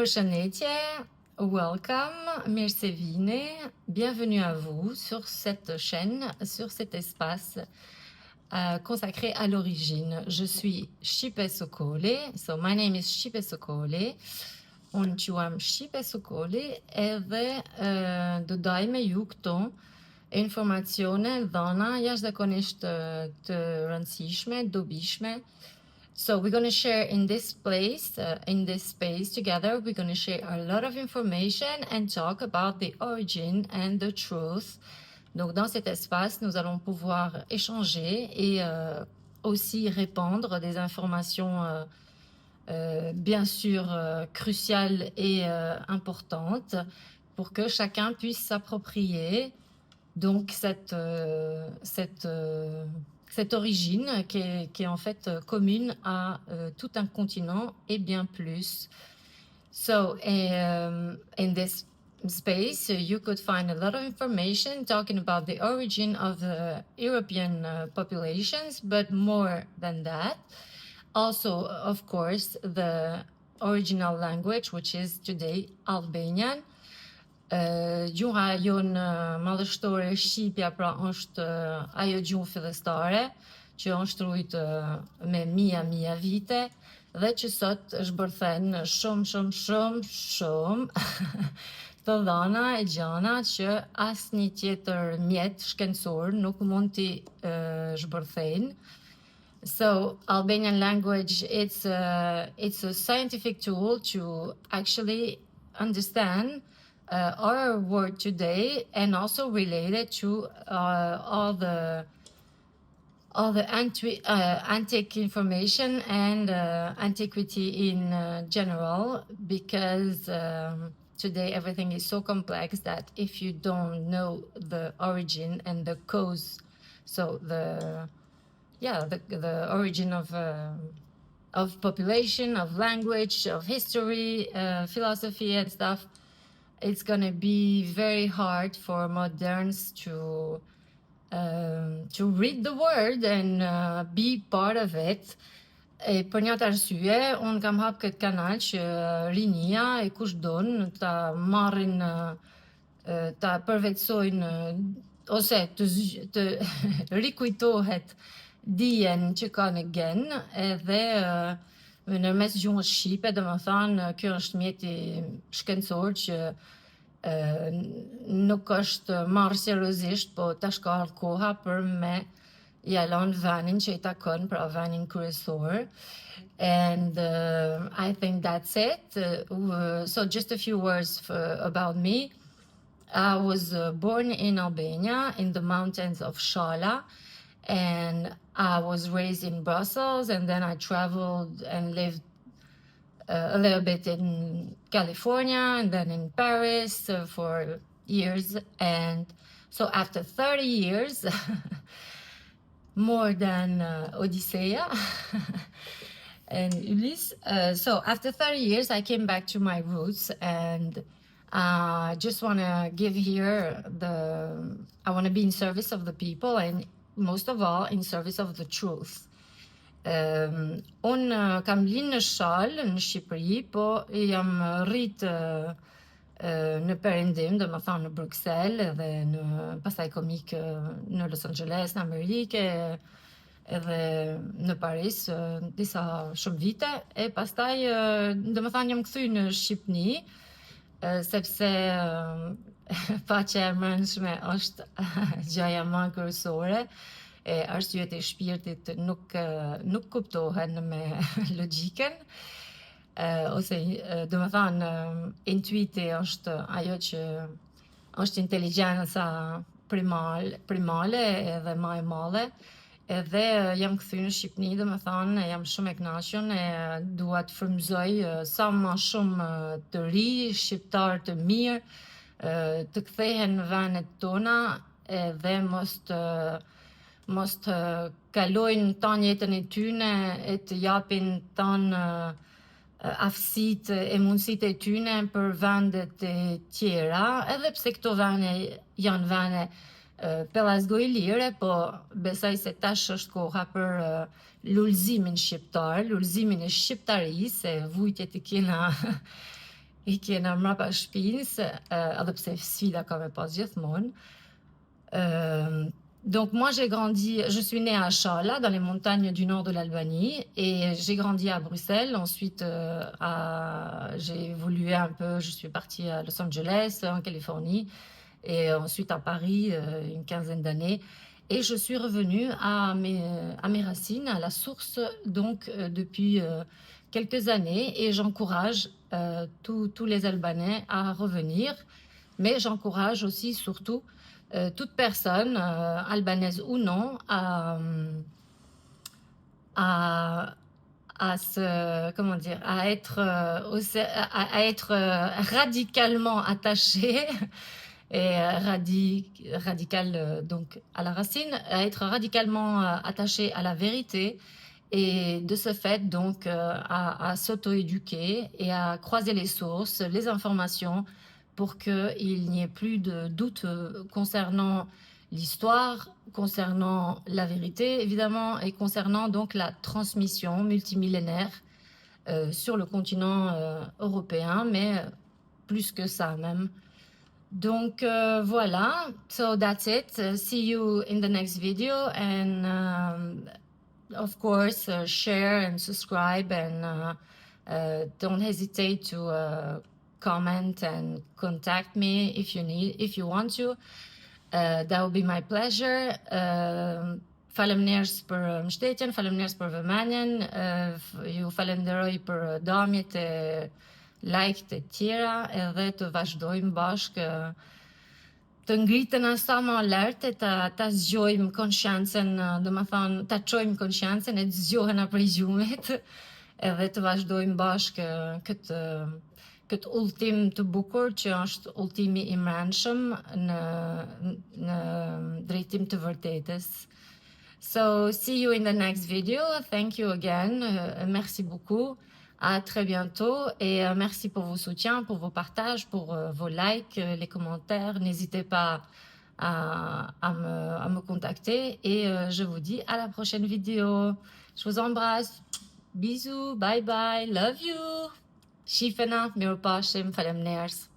Përshëndetje, welcome, mirë se vini, bienvenue à vous sur cette chaîne, sur cet espace consacré à l'origine. Je suis Shqipe Sokoli, so my name is Shqipe Sokoli, unë quam Shqipe Sokoli edhe do daj me ju këto informacione, dhëna jashtëzakonisht të rëndësishme, dobishme. So we're going to share in this place, in this space together, we're going to share a lot of information and talk about the origin and the truth. Donc dans cet espace, nous allons pouvoir échanger et aussi répandre des informations bien sûr cruciales et importantes pour que chacun puisse s'approprier donc cette origine qui est en fait commune à tout un continent et bien plus. So in this space you could find a lot of information talking about the origin of the European populations, but more than that, also of course the original language, which is today Albanian. Gjuha jonë madhështore Shqipja pra është ajo gjuhë fillestare që është rujtë me mija vite dhe që sot është bërthen shumë të dhana e gjana që asnjë tjetër mjet shkencor nuk mund t'i zhbërthejnë. So Albanian language, it's a scientific tool to actually understand our world today, and also related to all the antique information and antiquity in general, because today everything is so complex that if you don't know the origin and the cause, so the origin of population, of language, of history, philosophy and stuff, it's going to be very hard for moderns to read the word and be part of it. E për një të arsye, unë kam hap këtë kanal që rinia e kush don ta marrin, ta përvetsojnë ose të rikujtohet dijen që ka në gen, edhe në mes gjuhës shqipe, domethënë kjo është mjeti shkencor që nuk është marrë seriozisht, po tash ka ardhur koha për me ja lënë vënin që i takon, pra vënin kryesor. And I think that's it. So just a few words about me. I was born in Albania, in the mountains of Shala, and I was raised in Brussels, and then I traveled and lived a little bit in California and then in Paris for years. And so after 30 years, more than Odysseia and Ulysse, so after 30 years, I came back to my roots, and I just want to give here I want to be in service of the people, and most of all in service of the truth. Unë kam linë në Shalë, në Shqipëri, po jam rritë në Perëndim, dhe më thanë në Bruxelles, edhe pastaj komik në Los Angeles, në Amerike, edhe në Paris, disa shumë vite, e pastaj, dhe më thanë jam kthy në Shqipni, sepse paqja e brendshme është gjaja më kryesore, e arsyet e shpirtit nuk kuptohen me logjikën, ose do të thënë intuiti është ajo që është inteligjenca primale edhe më e madhe, edhe jam kthy në Shqipni, do të thënë jam shumë e kënaqur e dua të frymëzoj sa më shumë të ri, shqiptar të mirë, të kthehen në vendet tona edhe mos të kalojnë tan jetën e tyne e të japin tan aftësitë e mundësitë e tyne për vendet e tjera, edhe pse këto vende janë vende pellazgoj lire, po besoj se tash është koha për lullëzimin shqiptar, lullëzimin e shqiptarisë, e vujtjet e kena ikjen mbrapa shtëpisë, edhe pse sfida ka me pas gjithmonë. Donc moi je suis née à Shala, dans les montagnes du nord de l'Albanie, et j'ai grandi à Bruxelles. Ensuite, j'ai évolué un peu, je suis partie à Los Angeles, en Californie, et ensuite à Paris, une quinzaine d'années. Et je suis revenue à mes racines, à la source, donc depuis quelques années, et j'encourage tous les Albanais à revenir, mais j'encourage aussi surtout toute personne, albanaise ou non, à comment dire, à être radicalement attaché et radical donc à la racine, à être radicalement attaché à la vérité, et de ce fait donc à s'auto-éduquer et à croiser les sources, les informations, pour qu'il n'y ait plus de doute concernant l'histoire, concernant la vérité, évidemment, et concernant donc la transmission multimillénaire sur le continent européen, mais plus que ça même. Donc voilà, so that's it. See you in the next video, and of course share and subscribe, and don't hesitate to comment and contact me if you want to. That would be my pleasure. Faleminderit për mbështetjen, faleminderit për vëmendjen, ju falenderoj për dëmjet e like e tjera, edhe të vazhdojmë bashkë të ngritën sa më lart e ta zgjojmë konsciencën, domethënë ta çojmë konsciencën e të zgjohena prej gjumit, edhe të vazhdojmë bashkë këtë udhtim të bukur që është udhëtimi i mbrëmshëm në drejtim të vërtetës. So see you in the next video. Thank you again. Merci beaucoup. À très bientôt, et merci pour vos soutiens, pour vos partages, pour vos likes, les commentaires. N'hésitez pas à me contacter, et je vous dis à la prochaine vidéo. Je vous embrasse. Bisous, bye bye, love you. Shifena, mirupashim, faleminderit.